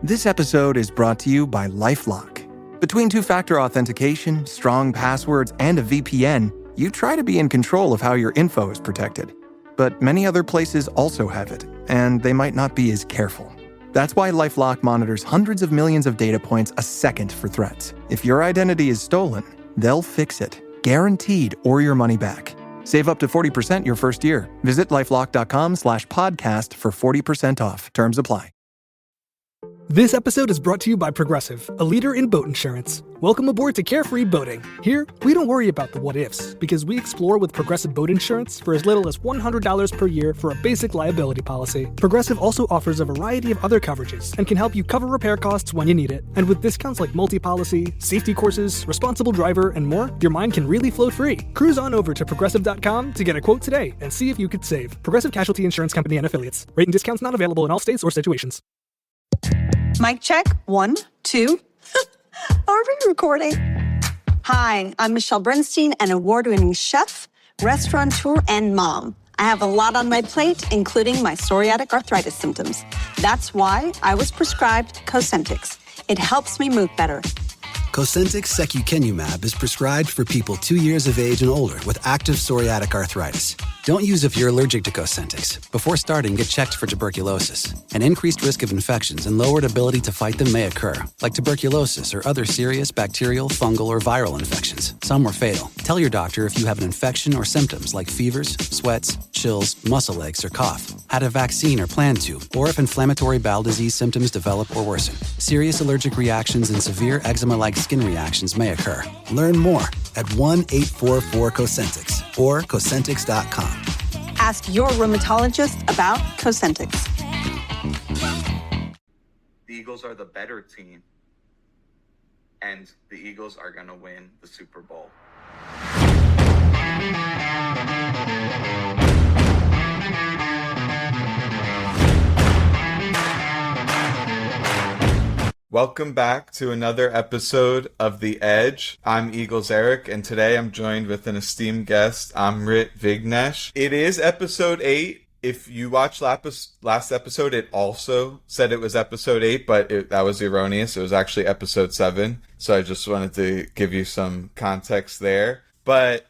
This episode is brought to you by LifeLock. Between two-factor authentication, strong passwords, and a VPN, you try to be in control of how your info is protected. But many other places also have it, and they might not be as careful. That's why LifeLock monitors hundreds of millions of data points a second for threats. If your identity is stolen, they'll fix it, guaranteed, or your money back. Save up to 40% your first year. Visit lifelock.com/podcast for 40% off. Terms apply. This episode is brought to you by Progressive, a leader in boat insurance. Welcome aboard to Carefree Boating. Here, we don't worry about the what-ifs, because we explore with Progressive Boat Insurance for as little as $100 per year for a basic liability policy. Progressive also offers a variety of other coverages and can help you cover repair costs when you need it. And with discounts like multi-policy, safety courses, responsible driver, and more, your mind can really float free. Cruise on over to Progressive.com to get a quote today and see if you could save. Progressive Casualty Insurance Company and Affiliates. Rate and discounts not available in all states or situations. Mic check, 1, 2. Are we recording? Hi, I'm Michelle Bernstein, an award-winning chef, restaurateur, and mom. I have a lot on my plate, including my psoriatic arthritis symptoms. That's why I was prescribed Cosentyx. It helps me move better. Cosentyx secukinumab is prescribed for people 2 years of age and older with active psoriatic arthritis. Don't use if you're allergic to Cosentyx. Before starting, get checked for tuberculosis. An increased risk of infections and lowered ability to fight them may occur, like tuberculosis or other serious bacterial, fungal, or viral infections. Some were fatal. Tell your doctor if you have an infection or symptoms like fevers, sweats, chills, muscle aches, or cough, had a vaccine or plan to, or if inflammatory bowel disease symptoms develop or worsen. Serious allergic reactions and severe eczema-like skin reactions may occur. Learn more at 1-844-COSENTYX or Cosentyx.com. Ask your rheumatologist about Cosentyx. The Eagles are the better team, and the Eagles are going to win the Super Bowl. Welcome back to another episode of The Edge. I'm Eagles Eric, and today I'm joined with an esteemed guest, Amrit Vignesh. It is episode 8. If you watched last episode, it also said it was episode 8, but that was erroneous. It was actually episode 7. So I just wanted to give you some context there. But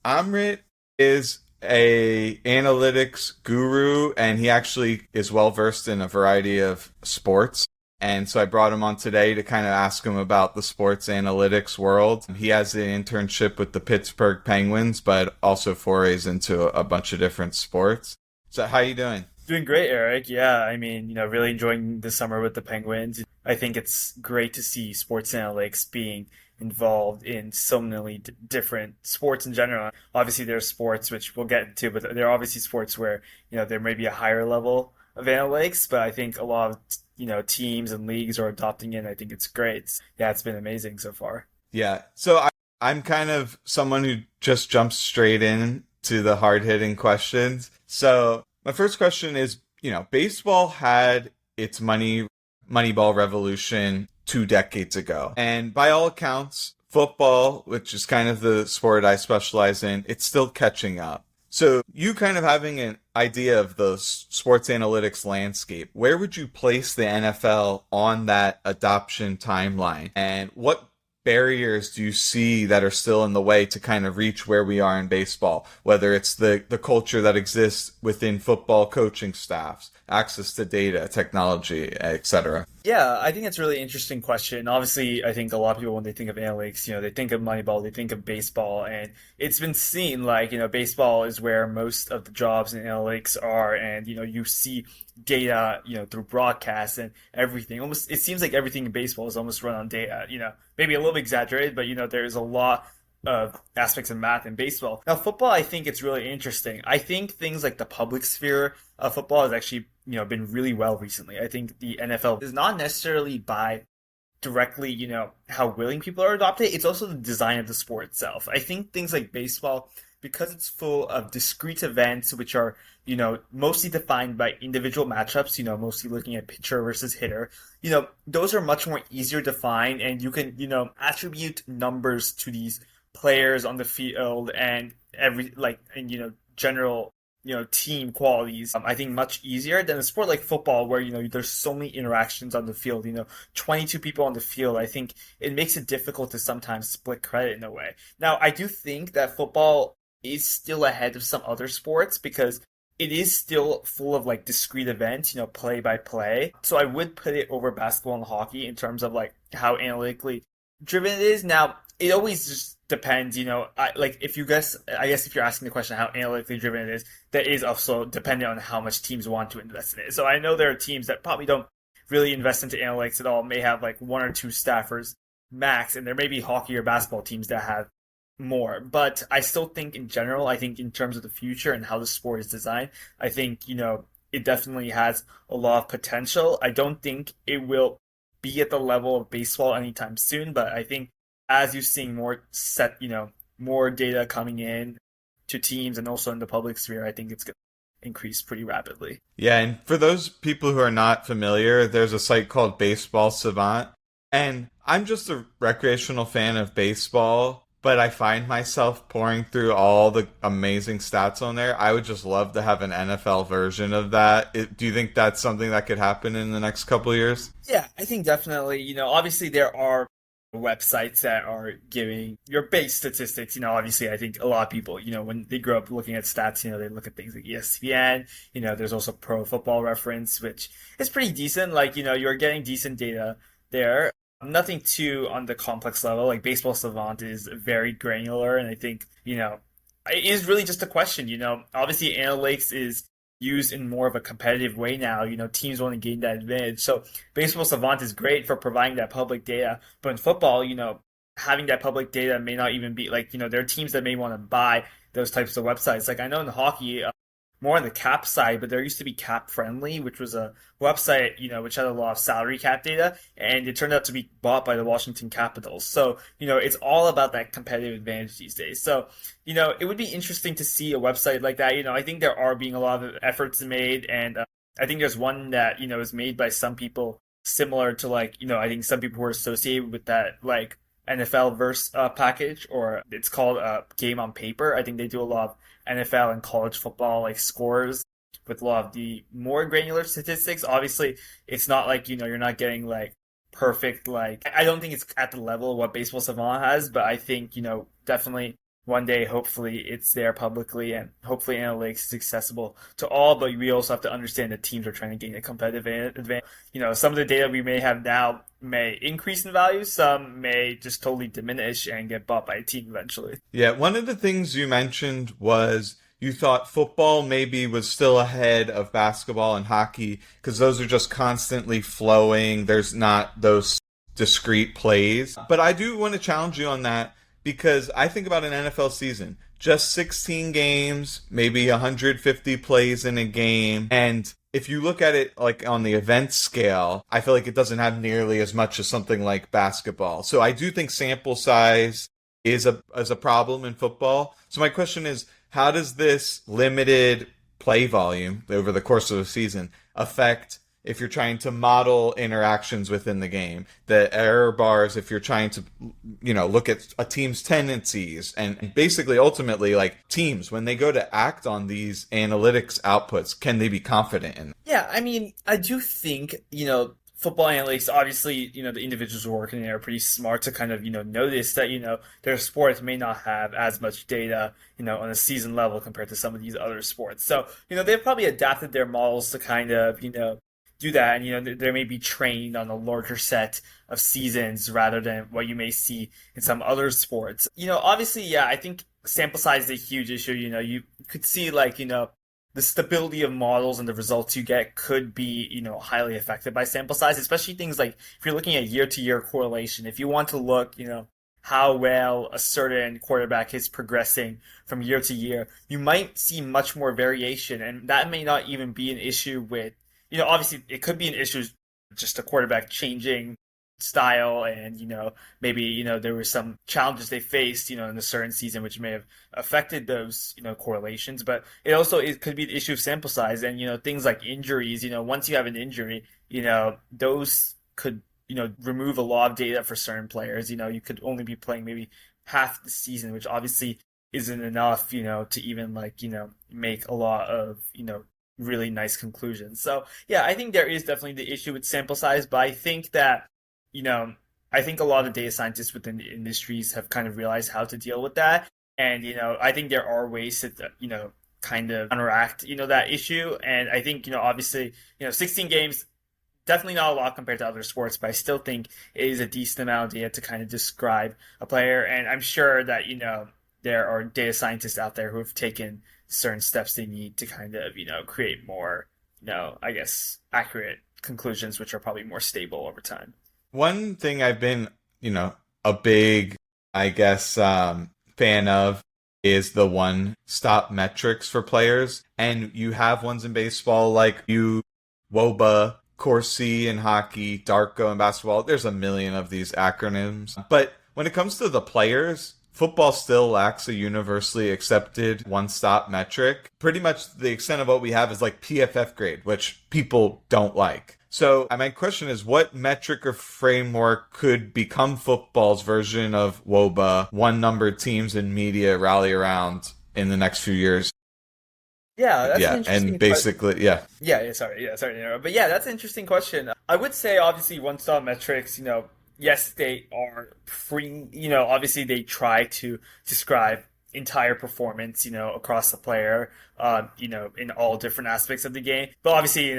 Amrit is a analytics guru, and he actually is well versed in a variety of sports. And so I brought him on today to kind of ask him about the sports analytics world. He has an internship with the Pittsburgh Penguins, but also forays into a bunch of different sports. So how you doing? Doing great, Eric. Yeah, I mean, really enjoying the summer with the Penguins. I think it's great to see sports analytics being involved in so many different sports in general. Obviously, there are sports, which we'll get into, but there are obviously sports where, there may be a higher level of analytics, but I think a lot of teams and leagues are adopting it, and I think it's great. Yeah, it's been amazing so far. Yeah. So I'm kind of someone who just jumps straight in to the hard-hitting questions. So my first question is, baseball had its Moneyball revolution 2 decades ago. And by all accounts, football, which is kind of the sport I specialize in, it's still catching up. So you kind of having an idea of the sports analytics landscape, where would you place the NFL on that adoption timeline? And what barriers do you see that are still in the way to kind of reach where we are in baseball? Whether it's the culture that exists within football coaching staffs, access to data, technology, etc. Yeah, I think it's a really interesting question. Obviously, I think a lot of people, when they think of analytics, they think of Moneyball, they think of baseball, and it's been seen like, baseball is where most of the jobs in analytics are, and, you see data, through broadcasts and everything. Almost, it seems like everything in baseball is almost run on data, maybe a little exaggerated, but, there's a lot of aspects of math in baseball. Now, football, I think it's really interesting. I think things like the public sphere of football has actually, been really well recently. I think the NFL is not necessarily by directly, how willing people are adopting it. It's also the design of the sport itself. I think things like baseball, because it's full of discrete events, which are, mostly defined by individual matchups, mostly looking at pitcher versus hitter, those are much more easier to find, and you can, attribute numbers to these players on the field and general team qualities, I think much easier than a sport like football where, there's so many interactions on the field, 22 people on the field. I think it makes it difficult to sometimes split credit in a way. Now, I do think that football is still ahead of some other sports because it is still full of like discrete events, play by play. So I would put it over basketball and hockey in terms of like how analytically driven it is. Now, it always just depends, I guess if you're asking the question how analytically driven it is, that is also dependent on how much teams want to invest in it. So I know there are teams that probably don't really invest into analytics at all, may have like one or two staffers max, and there may be hockey or basketball teams that have more. But I still think in general, I think in terms of the future and how the sport is designed, I think, it definitely has a lot of potential. I don't think it will be at the level of baseball anytime soon, but I think as you're seeing more data coming in to teams and also in the public sphere, I think it's going to increase pretty rapidly. Yeah, and for those people who are not familiar, there's a site called Baseball Savant, and I'm just a recreational fan of baseball, but I find myself pouring through all the amazing stats on there. I would just love to have an NFL version of that. Do you think that's something that could happen in the next couple of years? Yeah, I think definitely. Obviously there are websites that are giving your base statistics. Obviously I think a lot of people, when they grow up looking at stats, they look at things like ESPN. There's also Pro Football Reference, which is pretty decent. Like, you're getting decent data there. Nothing too on the complex level. Like Baseball Savant is very granular, and I think, it is really just a question. Obviously analytics is used in more of a competitive way now. Teams want to gain that advantage. So Baseball Savant is great for providing that public data. But in football, having that public data may not even be like, there are teams that may want to buy those types of websites. Like I know in hockey, more on the cap side, but there used to be Cap Friendly, which was a website, which had a lot of salary cap data, and it turned out to be bought by the Washington Capitals. So, it's all about that competitive advantage these days. So, it would be interesting to see a website like that. I think there are being a lot of efforts made, and I think there's one that, is made by some people similar to like, I think some people who are associated with that, like, NFL verse package, or it's called Game on Paper. I think they do a lot of NFL and college football like scores with a lot of the more granular statistics. Obviously, it's not like, you're not getting like perfect, like, I don't think it's at the level of what Baseball Savant has, but I think, definitely one day, hopefully it's there publicly, and hopefully analytics is accessible to all, but we also have to understand that teams are trying to gain a competitive advantage. Some of the data we may have now may increase in value, some may just totally diminish and get bought by a team eventually. Yeah, one of the things you mentioned was you thought football maybe was still ahead of basketball and hockey because those are just constantly flowing. There's not those discrete plays. But I do want to challenge you on that, because I think about an NFL season, just 16 games, maybe 150 plays in a game. And if you look at it like on the event scale, I feel like it doesn't have nearly as much as something like basketball. So I do think sample size is a problem in football. So my question is, how does this limited play volume over the course of a season affect if you're trying to model interactions within the game, the error bars, if you're trying to, look at a team's tendencies, and basically ultimately like teams, when they go to act on these analytics outputs, can they be confident in them? Yeah, I mean, I do think, football analytics, obviously, the individuals who are working there are pretty smart to kind of, notice that, their sports may not have as much data, on a season level compared to some of these other sports. So, they've probably adapted their models to kind of, do that, and they may be trained on a larger set of seasons rather than what you may see in some other sports. Obviously, yeah, I think sample size is a huge issue. You could see like, the stability of models and the results you get could be, highly affected by sample size, especially things like if you're looking at year-to-year correlation. If you want to look, how well a certain quarterback is progressing from year to year, you might see much more variation, and that may not even be an issue with, obviously it could be an issue just a quarterback changing style, and maybe there were some challenges they faced in a certain season which may have affected those correlations. But it could be the issue of sample size, and things like injuries. Once you have an injury, those could remove a lot of data for certain players. You could only be playing maybe half the season, which obviously isn't enough, to even make a lot of, really nice conclusions. So yeah, I think there is definitely the issue with sample size, but I think that, you know, I think a lot of data scientists within the industries have kind of realized how to deal with that. And, I think there are ways to, kind of counteract, that issue. And I think, obviously, 16 games, definitely not a lot compared to other sports, but I still think it is a decent amount of data to kind of describe a player. And I'm sure that, there are data scientists out there who have taken certain steps they need to kind of, create more, I guess, accurate conclusions, which are probably more stable over time. One thing I've been, a big, I guess, fan of is the one-stop metrics for players. And you have ones in baseball like WOBA, Corsi in hockey, Darko in basketball. There's a million of these acronyms. But when it comes to the players, football still lacks a universally accepted one-stop metric. Pretty much the extent of what we have is like PFF grade, which people don't like. So my question is, what metric or framework could become football's version of WOBA, one-numbered teams and media rally around in the next few years? Yeah, that's an interesting and basically, question. Sorry to interrupt. But yeah, that's an interesting question. I would say, obviously, one-stop metrics, yes, they are obviously they try to describe entire performance, across the player, in all different aspects of the game. But obviously,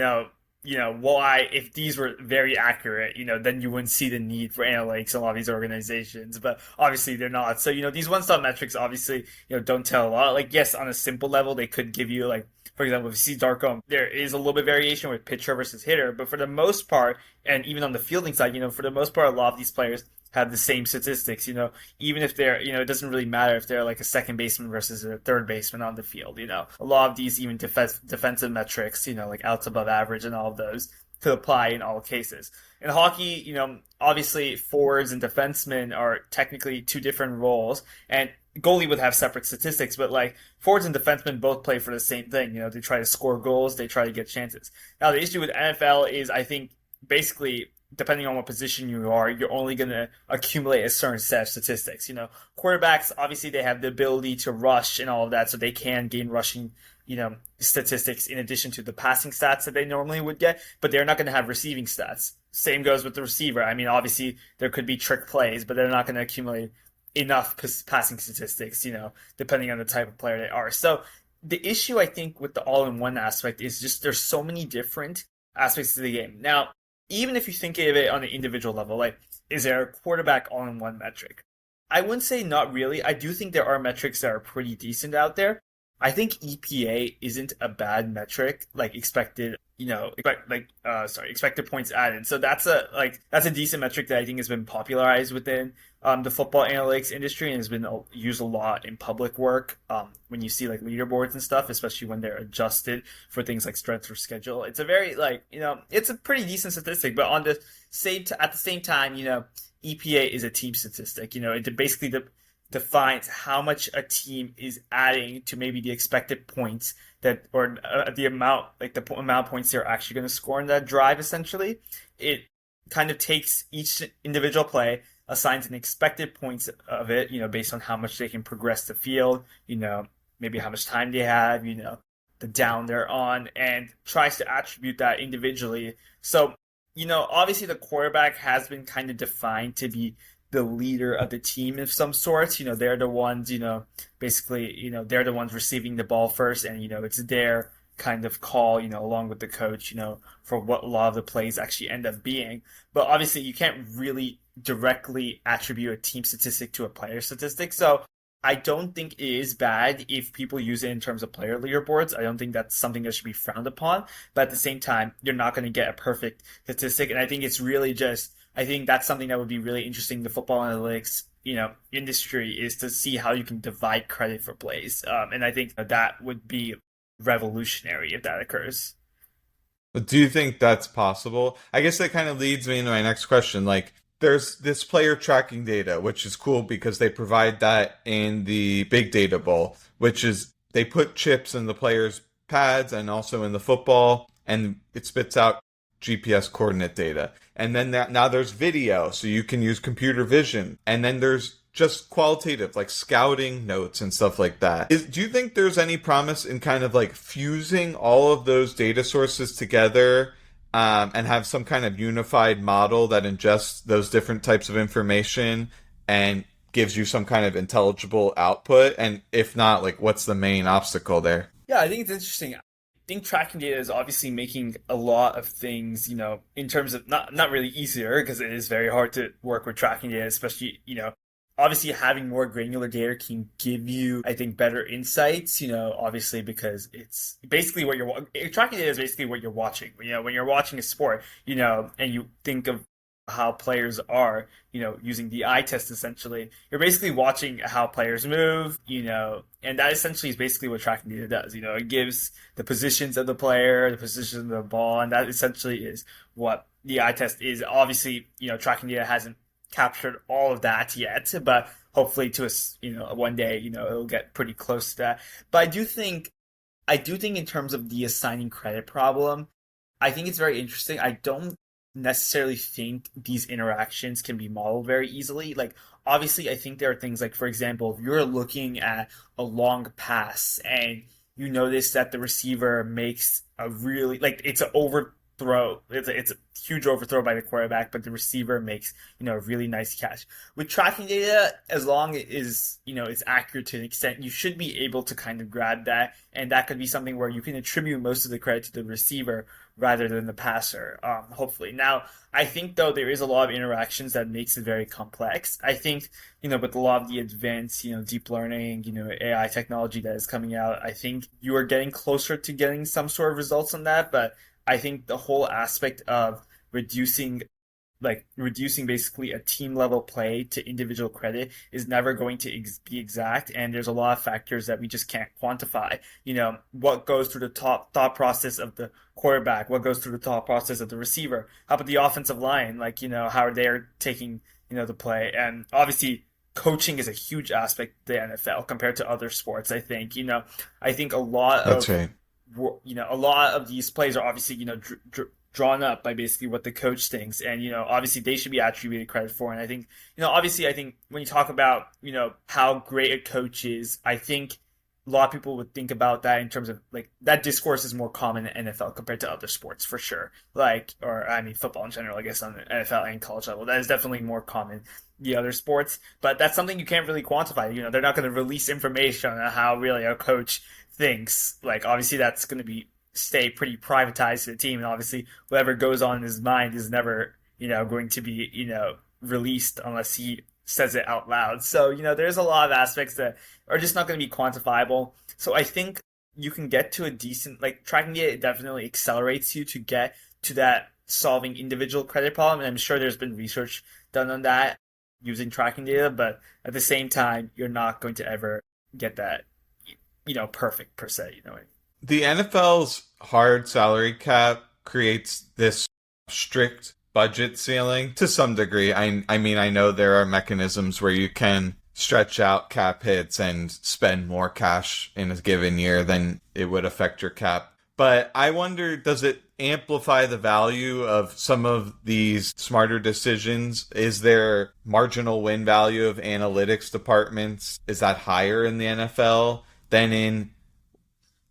why, if these were very accurate, then you wouldn't see the need for analytics in a lot of these organizations. But obviously they're not. So, these one-stop metrics obviously, don't tell a lot. Like, yes, on a simple level, they could give you, like, for example, if you see Darko, there is a little bit of variation with pitcher versus hitter. But for the most part, and even on the fielding side, for the most part, a lot of these players have the same statistics, even if they're, it doesn't really matter if they're like a second baseman versus a third baseman on the field, a lot of these even defensive metrics, like outs above average and all of those could apply in all cases. In hockey, obviously forwards and defensemen are technically two different roles, and goalie would have separate statistics, but like forwards and defensemen both play for the same thing. They try to score goals, they try to get chances. Now the issue with NFL is, I think, basically, depending on what position you are, you're only going to accumulate a certain set of statistics. Quarterbacks, obviously, they have the ability to rush and all of that, so they can gain rushing, statistics in addition to the passing stats that they normally would get, but they're not going to have receiving stats. Same goes with the receiver. I mean, obviously, there could be trick plays, but they're not going to accumulate enough passing statistics, depending on the type of player they are. So the issue, I think, with the all-in-one aspect is just there's so many different aspects to the game. Now, even if you think of it on an individual level, like, is there a quarterback all-in-one metric? I wouldn't say not really. I do think there are metrics that are pretty decent out there. I think EPA isn't a bad metric, like expected points added. So that's a decent metric that I think has been popularized within the football analytics industry and has been used a lot in public work. When you see like leaderboards and stuff, especially when they're adjusted for things like strength or schedule, it's a very it's a pretty decent statistic. But at the same time, EPA is a team statistic. It basically defines how much a team is adding to maybe the expected points the amount of points they're actually going to score in that drive. Essentially, it kind of takes each individual play, assigns an expected points of it, based on how much they can progress the field, maybe how much time they have, the down they're on, and tries to attribute that individually. So, obviously the quarterback has been kind of defined to be the leader of the team of some sorts. They're the ones, basically, they're the ones receiving the ball first, and, it's their kind of call, along with the coach, for what a lot of the plays actually end up being. But obviously you can't really directly attribute a team statistic to a player statistic. So I don't think it is bad if people use it in terms of player leaderboards. I don't think that's something that should be frowned upon. But at the same time, you're not going to get a perfect statistic. And I think it's really I think that's something that would be really interesting in the football analytics, industry, is to see how you can divide credit for plays. And I think that would be revolutionary if that occurs. But do you think that's possible? I guess that kind of leads me into my next question. Like, there's this player tracking data, which is cool because they provide that in the Big Data Bowl, which is they put chips in the players' pads and also in the football, and it spits out GPS coordinate data. And then now there's video, so you can use computer vision. And then there's just qualitative, like scouting notes and stuff like that. Do you think there's any promise in kind of like fusing all of those data sources together and have some kind of unified model that ingests those different types of information and gives you some kind of intelligible output? And if not, like, what's the main obstacle there? Yeah, I think it's interesting. I think tracking data is obviously making a lot of things, in terms of not really easier, because it is very hard to work with tracking data, especially, obviously having more granular data can give you, I think, better insights, obviously, because it's basically tracking data is basically what you're watching. When you're watching a sport, and you think of how players are, using the eye test essentially, you're basically watching how players move, and that essentially is basically what tracking data does. It gives the positions of the player, the position of the ball, and that essentially is what the eye test is. Obviously, tracking data hasn't captured all of that yet, but hopefully to us, one day, it'll get pretty close to that. But I do think in terms of the assigning credit problem, I think it's very interesting. I don't necessarily think these interactions can be modeled very easily. Like, obviously, I think there are things like, for example, if you're looking at a long pass and you notice that the receiver makes a really, like, it's an overthrow, it's a huge overthrow by the quarterback, but the receiver makes, a really nice catch. With tracking data, as long as, it's accurate to an extent, you should be able to kind of grab that, and that could be something where you can attribute most of the credit to the receiver rather than the passer, hopefully. Now, I think, though, there is a lot of interactions that makes it very complex. I think, with a lot of the advanced, deep learning, AI technology that is coming out, I think you are getting closer to getting some sort of results on that, but I think the whole aspect of reducing basically a team level play to individual credit is never going to be exact, and there's a lot of factors that we just can't quantify. What goes through the thought process of the quarterback, what goes through the thought process of the receiver, how about the offensive line, how they're taking the play. And obviously coaching is a huge aspect of the NFL compared to other sports. I think I think a lot That's of right. A lot of these plays are obviously drawn up by basically what the coach thinks, and obviously they should be attributed credit for. And I think obviously I think when you talk about how great a coach is, I think a lot of people would think about that in terms of like that discourse is more common in NFL compared to other sports for sure. Football in general, I guess, on the NFL and college level, that is definitely more common the other sports, but that's something you can't really quantify. They're not going to release information on how really a coach thinks. Like, obviously that's going to stay pretty privatized to the team, and obviously whatever goes on in his mind is never going to be released unless he says it out loud. So there's a lot of aspects that are just not going to be quantifiable. So I think you can get to a decent, like, tracking data, it definitely accelerates you to get to that solving individual credit problem, and I'm sure there's been research done on that using tracking data, but at the same time you're not going to ever get that perfect per se. The NFL's hard salary cap creates this strict budget ceiling to some degree. I mean, I know there are mechanisms where you can stretch out cap hits and spend more cash in a given year than it would affect your cap. But I wonder, does it amplify the value of some of these smarter decisions? Is there marginal win value of analytics departments? Is that higher in the NFL than in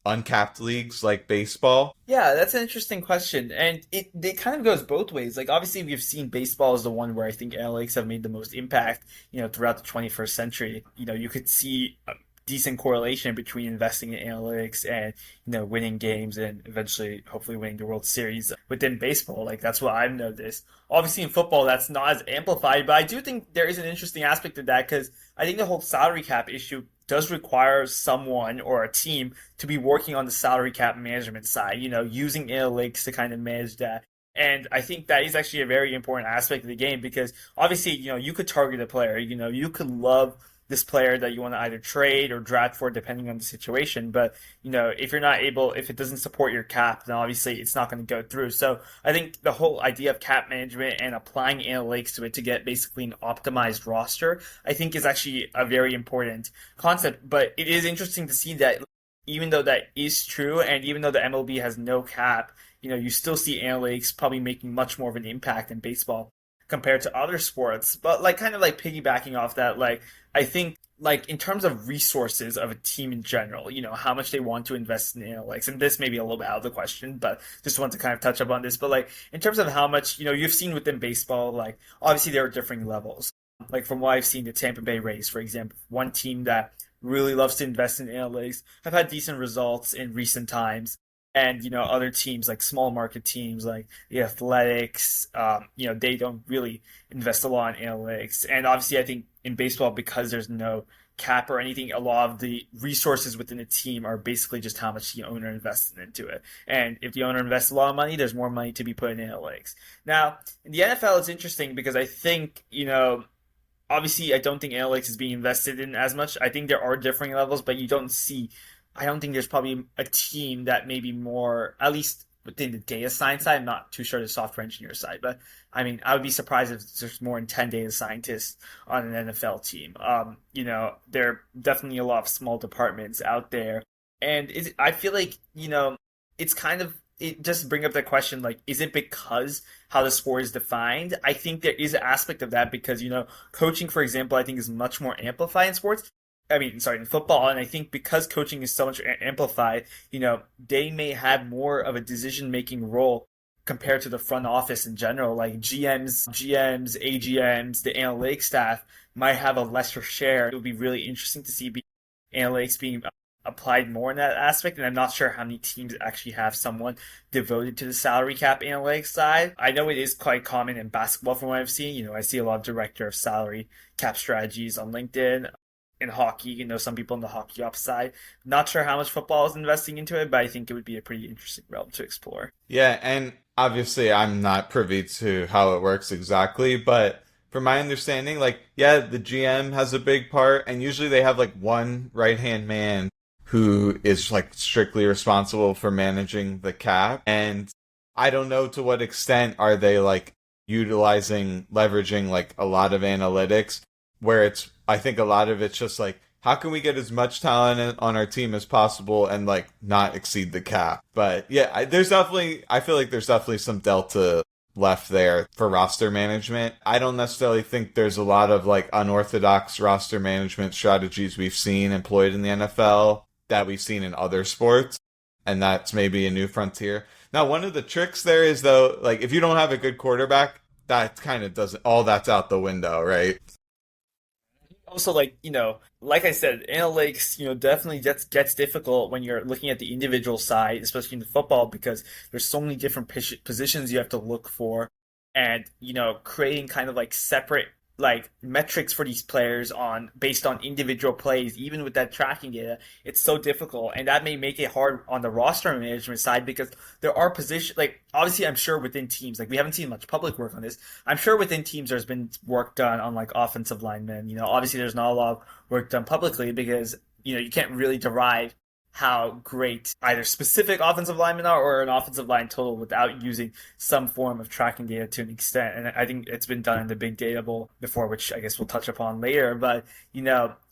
uncapped leagues like baseball? Yeah, that's an interesting question, and it kind of goes both ways. Like, obviously we've seen baseball as the one where I think analytics have made the most impact throughout the 21st century. You could see a decent correlation between investing in analytics and winning games and eventually hopefully winning the World Series within baseball. Like, that's what I've noticed. Obviously in football that's not as amplified, but I do think there is an interesting aspect of that, because I think the whole salary cap issue does require someone or a team to be working on the salary cap management side, using analytics to kind of manage that. And I think that is actually a very important aspect of the game, because obviously, you could target a player, you could love this player that you want to either trade or draft for depending on the situation. But, if you're not able, if it doesn't support your cap, then obviously it's not going to go through. So I think the whole idea of cap management and applying analytics to it to get basically an optimized roster, I think is actually a very important concept. But it is interesting to see that even though that is true, and even though the MLB has no cap, you still see analytics probably making much more of an impact in baseball. compared to other sports. But like kind of like piggybacking off that, like I think like in terms of resources of a team in general, how much they want to invest in analytics, and this may be a little bit out of the question, but just want to kind of touch up on this. But like in terms of how much, you've seen within baseball, like obviously there are differing levels. Like from what I've seen, the Tampa Bay Rays, for example, one team that really loves to invest in analytics, have had decent results in recent times. And other teams like small market teams like the Athletics, they don't really invest a lot in analytics. And obviously, I think in baseball, because there's no cap or anything, a lot of the resources within a team are basically just how much the owner invests into it. And if the owner invests a lot of money, there's more money to be put in analytics. Now, in the NFL, it's interesting because I think, obviously, I don't think analytics is being invested in as much. I think there are differing levels, but I don't think there's probably a team that may be more, at least within the data science side. I'm not too sure the software engineer side, but I mean, I would be surprised if there's more than 10 data scientists on an NFL team. There are definitely a lot of small departments out there. And I feel like, it's kind of, it just bring up the question, like, is it because how the sport is defined? I think there is an aspect of that because, coaching, for example, I think is much more amplified in sports. In football. And I think because coaching is so much amplified, they may have more of a decision-making role compared to the front office in general. Like GMs, AGMs, the analytics staff might have a lesser share. It would be really interesting to see analytics being applied more in that aspect, and I'm not sure how many teams actually have someone devoted to the salary cap analytics side. I know it is quite common in basketball from what I've seen. I see a lot of director of salary cap strategies on LinkedIn. In hockey, some people on the hockey ops side. Not sure how much football is investing into it, but I think it would be a pretty interesting realm to explore. Yeah, and obviously I'm not privy to how it works exactly, but from my understanding, the GM has a big part, and usually they have one right-hand man who is strictly responsible for managing the cap. And I don't know to what extent are they leveraging a lot of analytics, where I think a lot of it's just how can we get as much talent on our team as possible and not exceed the cap. But yeah, I feel like there's definitely some delta left there for roster management. I don't necessarily think there's a lot of unorthodox roster management strategies we've seen employed in the NFL that we've seen in other sports, and that's maybe a new frontier. Now, one of the tricks there is though, if you don't have a good quarterback, that kind of doesn't, all that's out the window, right? Also, like I said, analytics, definitely gets difficult when you're looking at the individual side, especially in the football, because there's so many different positions you have to look for, and creating kind of separate metrics for these players based on individual plays, even with that tracking data, it's so difficult, and that may make it hard on the roster management side because there are positions obviously I'm sure within teams we haven't seen much public work on this. I'm sure within teams there's been work done on offensive linemen. Obviously there's not a lot of work done publicly because you can't really derive how great either specific offensive linemen are or an offensive line total without using some form of tracking data to an extent. And I think it's been done in the Big Data Bowl before, which I guess we'll touch upon later. But,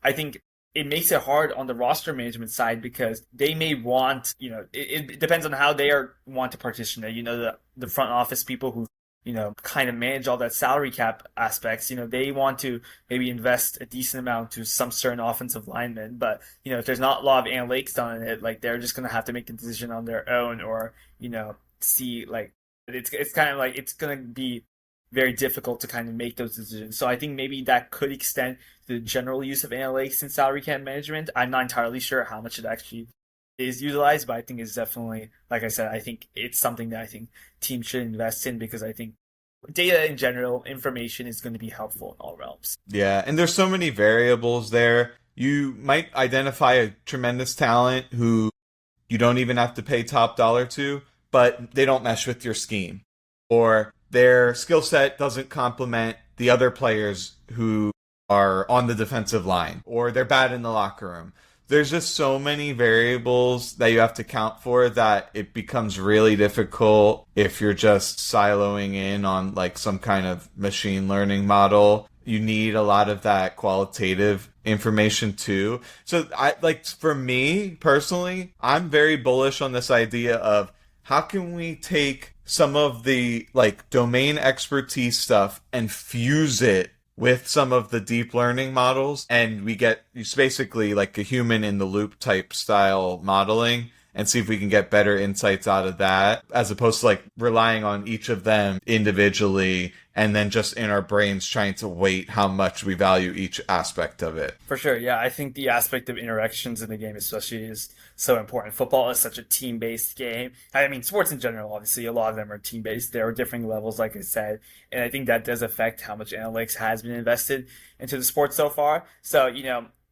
I think it makes it hard on the roster management side because they may want, it depends on how they want to partition it. The front office people who kind of manage all that salary cap aspects, they want to maybe invest a decent amount to some certain offensive linemen. But, if there's not a lot of analytics done in it, they're just going to have to make the decision on their own or, see, it's kind of it's going to be very difficult to kind of make those decisions. So I think maybe that could extend to the general use of analytics in salary cap management. I'm not entirely sure how much it actually is utilized, but I think it's definitely, like I said, I think it's something that I think teams should invest in because I think data in general, information is going to be helpful in all realms. Yeah, and there's so many variables there. You might identify a tremendous talent who you don't even have to pay top dollar to, but they don't mesh with your scheme. Or their skill set doesn't complement the other players who are on the defensive line, or they're bad in the locker room. There's just so many variables that you have to count for that it becomes really difficult if you're just siloing in on some kind of machine learning model. You need a lot of that qualitative information too. So for me personally, I'm very bullish on this idea of how can we take some of the like domain expertise stuff and fuse it with some of the deep learning models, and we get it's basically like a human in the loop type style modeling, and see if we can get better insights out of that, as opposed to like relying on each of them individually and then just in our brains trying to weight how much we value each aspect of it. For sure, yeah. I think the aspect of interactions in the game especially is so important. Football is such a team-based game. I mean, sports in general, obviously, a lot of them are team-based. There are differing levels, like I said, and I think that does affect how much analytics has been invested into the sport so far. So,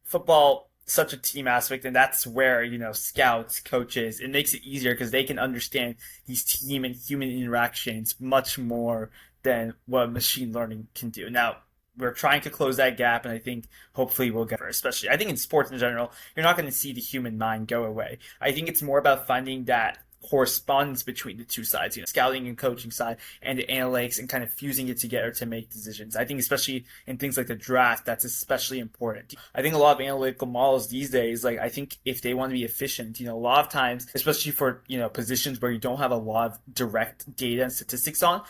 football, such a team aspect, and that's where scouts, coaches, it makes it easier because they can understand these team and human interactions much more than what machine learning can do. Now, we're trying to close that gap, and I think hopefully we'll get there. Especially, I think in sports in general, you're not going to see the human mind go away. I think it's more about finding that correspondence between the two sides, scouting and coaching side and the analytics, and kind of fusing it together to make decisions. I think especially in things like the draft, that's especially important. I think a lot of analytical models these days, like I think if they want to be efficient, a lot of times, especially for, positions where you don't have a lot of direct data and statistics on,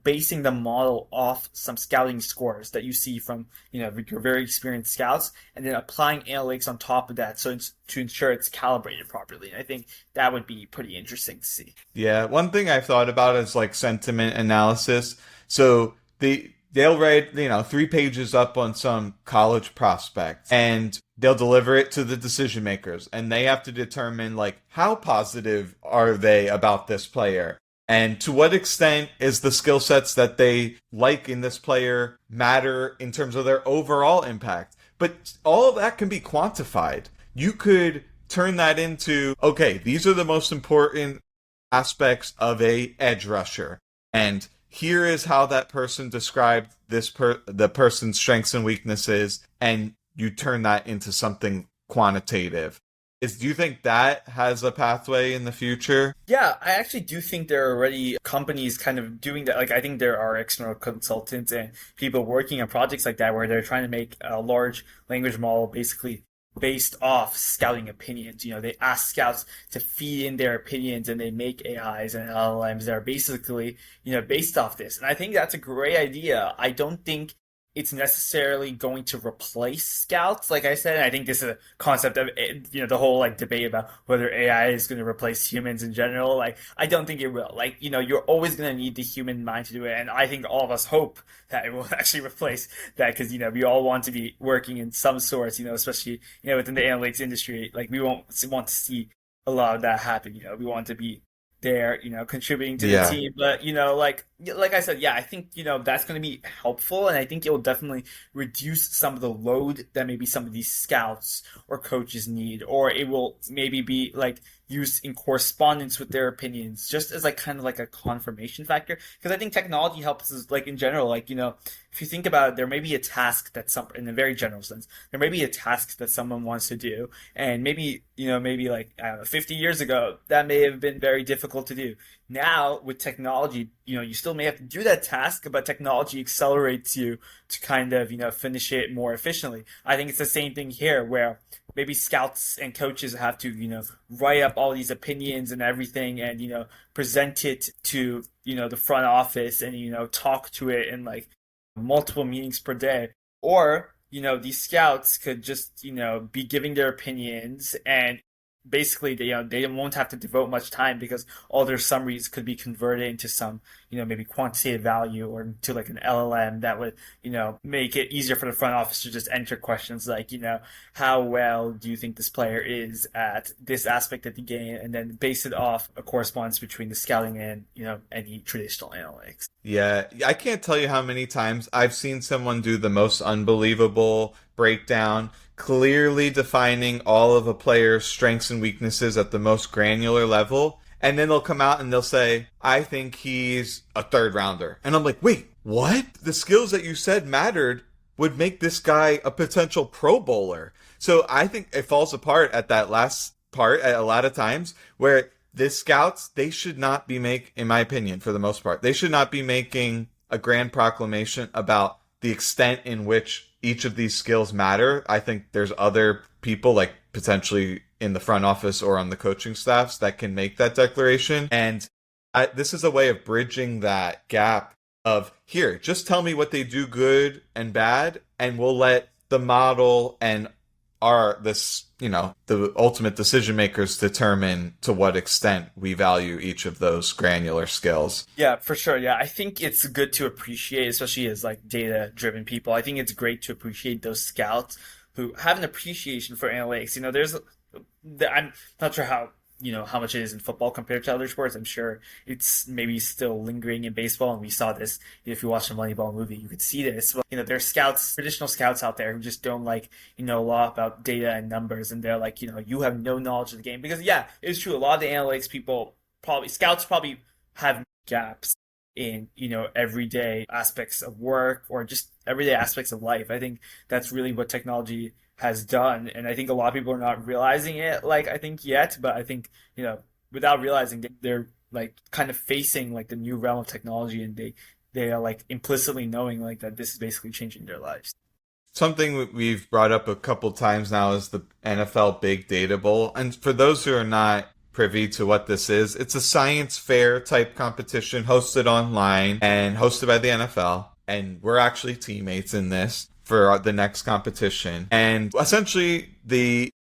basing the model off some scouting scores that you see from, your very experienced scouts, and then applying analytics on top of that to ensure it's calibrated properly. And I think that would be pretty interesting to see. Yeah, one thing I've thought about is like sentiment analysis. So they'll write, 3 pages up on some college prospect, and they'll deliver it to the decision makers, and they have to determine like how positive are they about this player, and to what extent is the skill sets that they like in this player matter in terms of their overall impact. But all of that can be quantified. You could turn that into, okay, these are the most important aspects of a edge rusher, and here is how that person described the person's strengths and weaknesses, and you turn that into something quantitative. Do you think that has a pathway in the future? Yeah, I actually do think there are already companies kind of doing that. Like, I think there are external consultants and people working on projects like that where they're trying to make a large language model basically based off scouting opinions. They ask scouts to feed in their opinions, and they make AIs and LLMs that are basically, based off this. And I think that's a great idea. I don't think it's necessarily going to replace scouts, like I said. And I think this is a concept of, the whole like debate about whether AI is going to replace humans in general. Like, I don't think it will. Like, you're always going to need the human mind to do it. And I think all of us hope that it will actually replace that, because, we all want to be working in some sort, especially, within the analytics industry. Like, we won't want to see a lot of that happen. We want to be there, contributing to the team. But, like I said, yeah, I think, that's going to be helpful. And I think it will definitely reduce some of the load that maybe some of these scouts or coaches need, or it will maybe be like used in correspondence with their opinions, just as like kind of like a confirmation factor. Because I think technology helps us, like in general, like, if you think about it, there may be a task that in a very general sense, there may be a task that someone wants to do. And maybe, maybe like, I don't know, 50 years ago, that may have been very difficult to do. Now, with technology, you still may have to do that task, but technology accelerates you to kind of, finish it more efficiently. I think it's the same thing here, where maybe scouts and coaches have to, write up all these opinions and everything, and, present it to, the front office, and, talk to it in like multiple meetings per day. Or, these scouts could just, be giving their opinions, and basically they won't have to devote much time, because all their summaries could be converted into some, maybe quantitative value, or to like an LLM that would, make it easier for the front office to just enter questions like, how well do you think this player is at this aspect of the game, and then base it off a correspondence between the scouting and, any traditional analytics. Yeah, I can't tell you how many times I've seen someone do the most unbelievable breakdown, clearly defining all of a player's strengths and weaknesses at the most granular level. And then they'll come out and they'll say, I think he's a 3rd rounder. And I'm like, wait, what? The skills that you said mattered would make this guy a potential Pro Bowler. So I think it falls apart at that last part at a lot of times, where the scouts, they should not be in my opinion, for the most part, they should not be making a grand proclamation about the extent in which each of these skills matter. I think there's other people, like potentially in the front office or on the coaching staffs, that can make that declaration. And This is a way of bridging that gap of, here, just tell me what they do good and bad, and we'll let the model and the ultimate decision makers determine to what extent we value each of those granular skills. Yeah, for sure. Yeah, I think it's good to appreciate, especially as like data driven people. I think it's great to appreciate those scouts who have an appreciation for analytics. I'm not sure how much it is in football compared to other sports. I'm sure it's maybe still lingering in baseball, and we saw this if you watch the Moneyball movie, you could see this. But, there's traditional scouts out there who just don't a lot about data and numbers, and they're like, you have no knowledge of the game. Because yeah, it's true, a lot of the analytics people scouts probably have gaps in, everyday aspects of work or just everyday aspects of life. I think that's really what technology has done, and I think a lot of people are not realizing it yet, but I think without realizing, they're kind of facing the new realm of technology, and they are implicitly knowing that this is basically changing their lives. Something we've brought up a couple times now is the NFL Big Data Bowl, and for those who are not privy to what this is, it's a science fair type competition hosted online and hosted by the NFL, and we're actually teammates in this for the next competition. And essentially,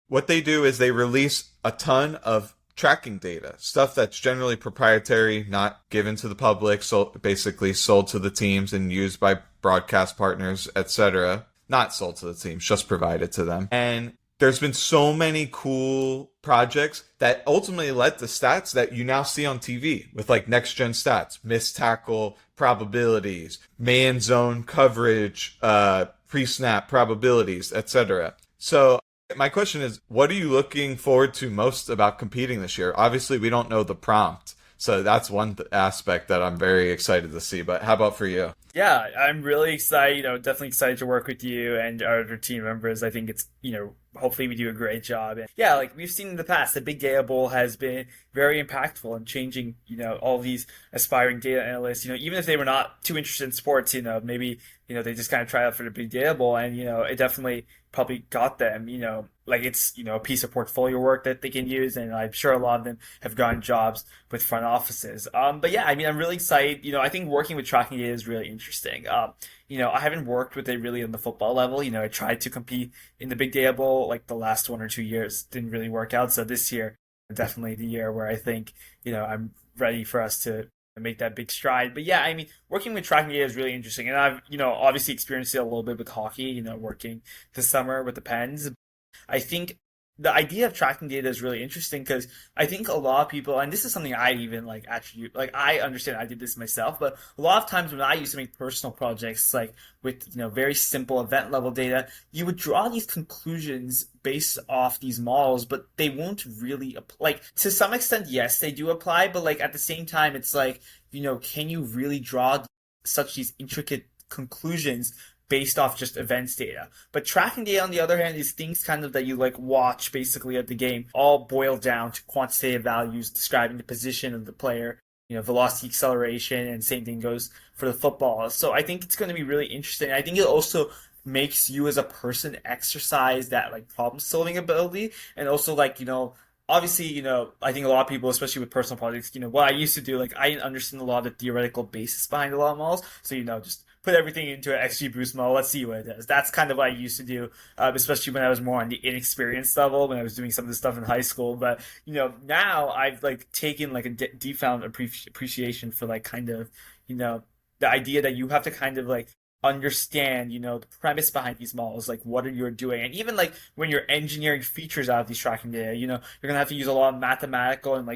what they do is they release a ton of tracking data, stuff that's generally proprietary, not given to the public, so basically sold to the teams and used by broadcast partners, etc. Not sold to the teams, just provided to them. And there's been so many cool projects that ultimately led to stats that you now see on TV with next gen stats, missed tackle probabilities, man zone coverage, pre-snap probabilities, etc. So my question is, what are you looking forward to most about competing this year? Obviously, we don't know the prompt, so that's one aspect that I'm very excited to see. But how about for you? Yeah, I'm really excited, definitely excited to work with you and our other team members. I think it's, hopefully we do a great job. And yeah, we've seen in the past, the Big Data Bowl has been very impactful in changing, all these aspiring data analysts, even if they were not too interested in sports, maybe, they just kind of tried out for the Big Data Bowl, and, it definitely probably got them, it's, a piece of portfolio work that they can use, and I'm sure a lot of them have gotten jobs with front offices. But yeah, I'm really excited. I think working with tracking data is really interesting. I haven't worked with it really on the football level. I tried to compete in the Big Data Bowl the last 1 or 2 years. Didn't really work out. So this year, definitely the year where I think, I'm ready for us to make that big stride. But yeah, working with tracking data is really interesting. And I've, obviously experienced it a little bit with hockey, working this summer with the Pens. I think the idea of tracking data is really interesting because I think a lot of people, and this is something I even I understand I did this myself, but a lot of times when I used to make personal projects with very simple event level data, you would draw these conclusions based off these models, but they won't really apply. To some extent, yes, they do apply, but at the same time, it's can you really draw these intricate conclusions based off just events data? But tracking data, on the other hand, is things kind of that you watch basically at the game, all boiled down to quantitative values describing the position of the player, velocity, acceleration, and same thing goes for the football. So I think it's going to be really interesting. I think it also makes you as a person exercise that problem solving ability, and also obviously, I think a lot of people, especially with personal projects, what I used to do, I didn't understand a lot of the theoretical basis behind a lot of models. So, just put everything into an XGBoost model. Let's see what it does. That's kind of what I used to do, especially when I was more on the inexperienced level, when I was doing some of this stuff in high school. But, now I've taken a deep found appreciation for the idea that you have to kind of understand, the premise behind these models, what are you doing? And even when you're engineering features out of these tracking data, you're going to have to use a lot of mathematical and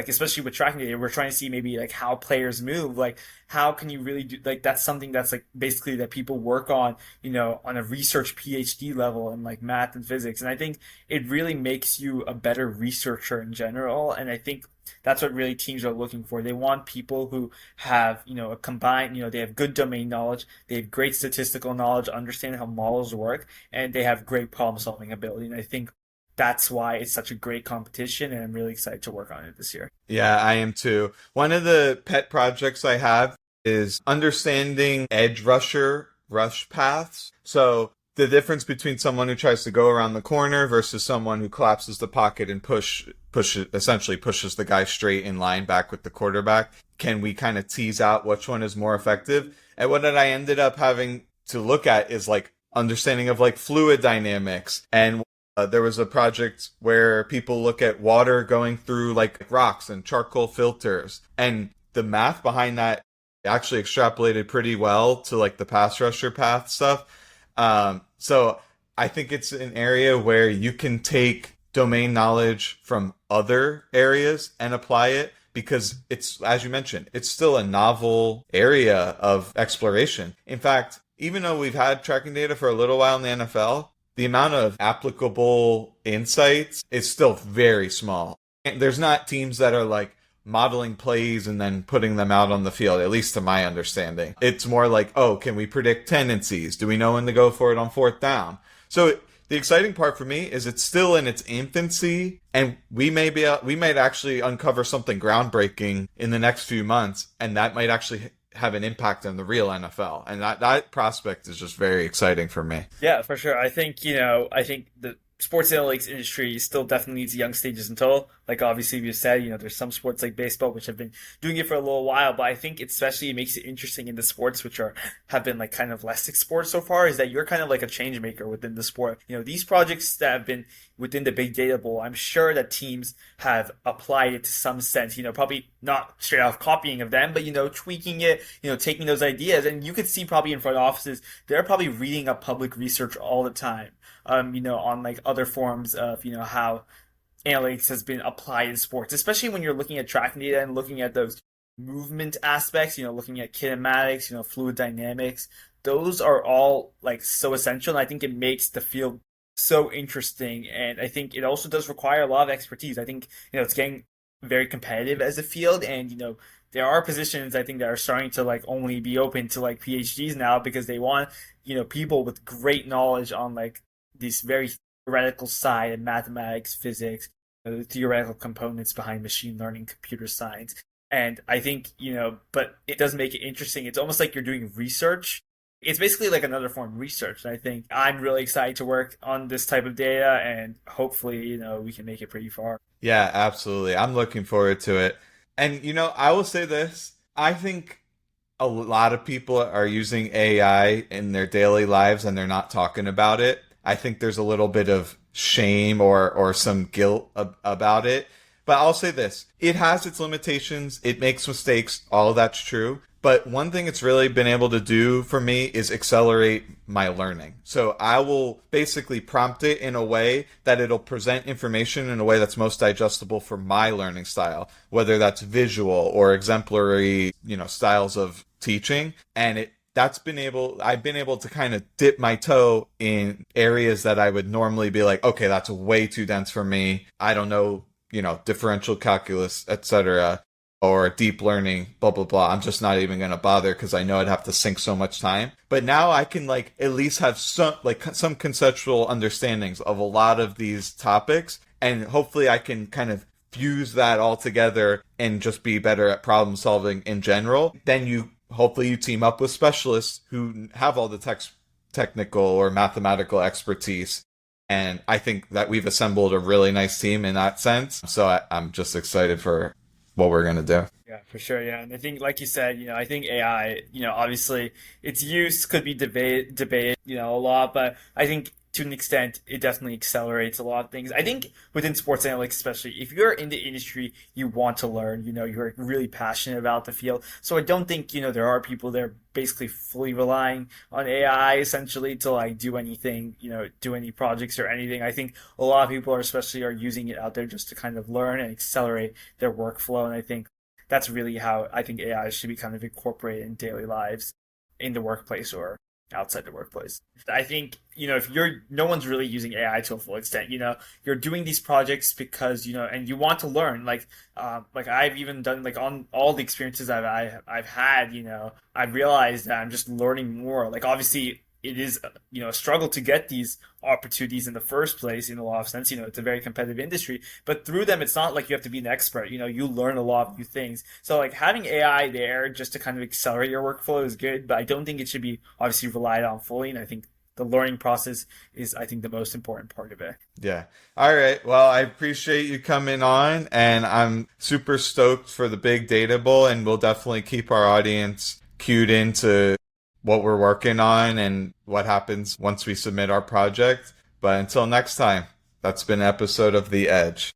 especially with tracking data, we're trying to see maybe how players move, how can you really do, that's something that's basically that people work on, on a research PhD level in math and physics. And I think it really makes you a better researcher in general. And I think that's what really teams are looking for. They want people who have, a combined, they have good domain knowledge, they have great statistical knowledge, understanding how models work, and they have great problem solving ability. And I think that's why it's such a great competition, and I'm really excited to work on it this year. Yeah, I am too. One of the pet projects I have is understanding edge rusher rush paths. So the difference between someone who tries to go around the corner versus someone who collapses the pocket and essentially pushes the guy straight in line back with the quarterback. Can we kind of tease out which one is more effective? And what I ended up having to look at is like understanding of like fluid dynamics. And there was a project where people look at water going through like rocks and charcoal filters, and the math behind that actually extrapolated pretty well to like the pass rusher path stuff. So I think it's an area where you can take domain knowledge from other areas and apply it, because it's, as you mentioned, it's still a novel area of exploration. In fact, even though we've had tracking data for a little while in the NFL, the amount of applicable insights is still very small. There's not teams that are like modeling plays and then putting them out on the field, at least to my understanding. It's more like, oh, can we predict tendencies? Do we know when to go for it on fourth down? So the exciting part for me is it's still in its infancy, and we might actually uncover something groundbreaking in the next few months, and that might actually have an impact on the real NFL. And that prospect is just very exciting for me. Yeah, for sure. I think the sports analytics industry still definitely needs young stages until, like obviously you said, there's some sports like baseball which have been doing it for a little while, but I think especially it makes it interesting in the sports which have been like kind of less explored so far, is that you're kind of like a change maker within the sport. These projects that have been within the big data bowl, I'm sure that teams have applied it to some sense, probably not straight off copying of them, but tweaking it, taking those ideas. And you could see probably in front offices, they're probably reading up public research all the time, on like other forms of, how analytics has been applied in sports, especially when you're looking at tracking data and looking at those movement aspects, looking at kinematics, fluid dynamics. Those are all like so essential. And I think it makes the field so interesting. And I think it also does require a lot of expertise. I think, it's getting very competitive as a field. And, there are positions I think that are starting to like only be open to like PhDs now, because they want, people with great knowledge on like these very theoretical side of mathematics, physics, the theoretical components behind machine learning, computer science. And I think, but it does make it interesting. It's almost like you're doing research. It's basically like another form of research. And I think I'm really excited to work on this type of data, and hopefully, we can make it pretty far. Yeah, absolutely. I'm looking forward to it. And, I will say this. I think a lot of people are using AI in their daily lives and they're not talking about it. I think there's a little bit of shame or some guilt about it. But I'll say this. It has its limitations. It makes mistakes. All of that's true. But one thing it's really been able to do for me is accelerate my learning. So I will basically prompt it in a way that it'll present information in a way that's most digestible for my learning style, whether that's visual or exemplary, styles of teaching. And I've been able to kind of dip my toe in areas that I would normally be like, okay, that's way too dense for me. I don't know, differential calculus, etc., or deep learning, blah, blah, blah. I'm just not even going to bother because I know I'd have to sink so much time. But now I can like at least have some conceptual understandings of a lot of these topics. And hopefully I can kind of fuse that all together and just be better at problem solving in general. Then hopefully you team up with specialists who have all the technical or mathematical expertise. And I think that we've assembled a really nice team in that sense. So I'm just excited for what we're going to do. Yeah, for sure. Yeah. And I think, like you said, I think AI, obviously its use could be debated, a lot, but I think to an extent, it definitely accelerates a lot of things. I think within sports analytics, especially, if you're in the industry, you want to learn, you're really passionate about the field. So I don't think, there are people there basically fully relying on AI essentially to like do anything, do any projects or anything. I think a lot of people are using it out there just to kind of learn and accelerate their workflow. And I think that's really how I think AI should be kind of incorporated in daily lives, in the workplace or outside the workplace. I think, if no one's really using AI to a full extent, you're doing these projects because, and you want to learn, like I've even done, like on all the experiences I've had, I've realized that I'm just learning more. Like obviously it is, a struggle to get these opportunities in the first place in a lot of sense. It's a very competitive industry, but through them, it's not like you have to be an expert. You learn a lot of new things. So like having AI there just to kind of accelerate your workflow is good, but I don't think it should be obviously relied on fully. And I think the learning process is, I think, the most important part of it. Yeah. All right. Well, I appreciate you coming on, and I'm super stoked for the big data bowl, and we'll definitely keep our audience cued into what we're working on and what happens once we submit our project. But until next time, that's been an episode of The Edge.